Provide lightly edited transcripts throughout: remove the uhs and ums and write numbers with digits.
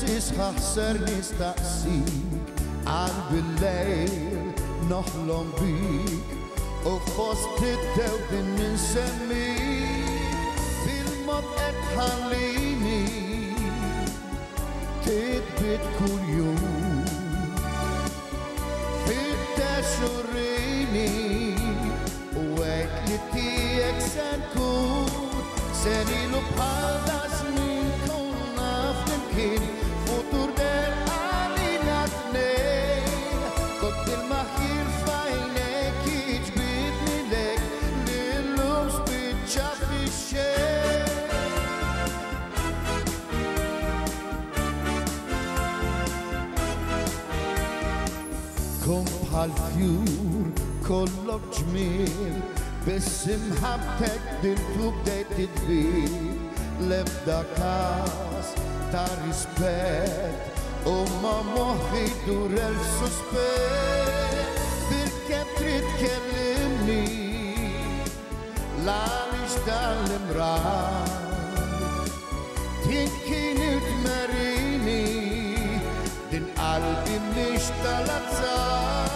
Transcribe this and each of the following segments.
تسخر نستقسيك عن بالليل نحلم بيك وفي وسط الدود نسميك بالمضى تحليني تثبت كل يوم في التشريني وقت لتيك سنكون سنين بحالنا سنين كنا فنمكن فطور دير علينا اثنين كنت المحير في عينيك يجبدني لك للومس بتشاف الشيء كم بهالفيور كلك جميل بس محبتك دلت وبديت تدبير لبدا كاس تا ريسبكت وما مخي دور السوسبكت بالكم تريد تكلمني لعليش تعلم راك تنكيني وتمريني دين قلبي مش طلب صار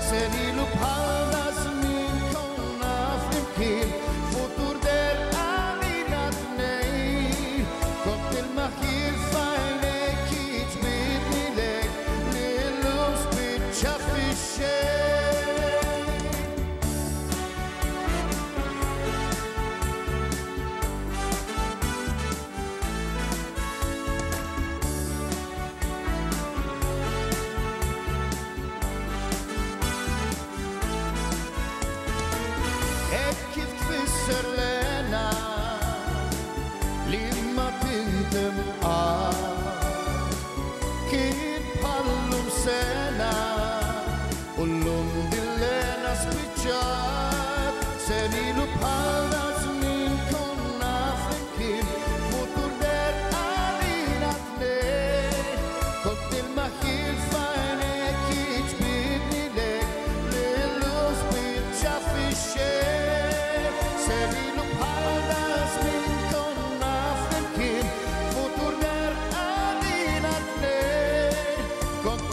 سنين بحالنا سنين كنا فنمكن فطور دير علينا اثنين كنت المخير في عينيك يجبدني لك للومس بتشاف الشيء كيف تفسر لنا لما تندم كيف بحلم سنة قولهم دلنا سبيتشات سنين بحالنا سنين كنا فنكين فطور دير علينا اثنين كنت المخيل في عينيك يجبدني لك للوس بتشاف الشيء سنين بحالنا سنين كنا فنمكن فطور دير علينا اثنين كنت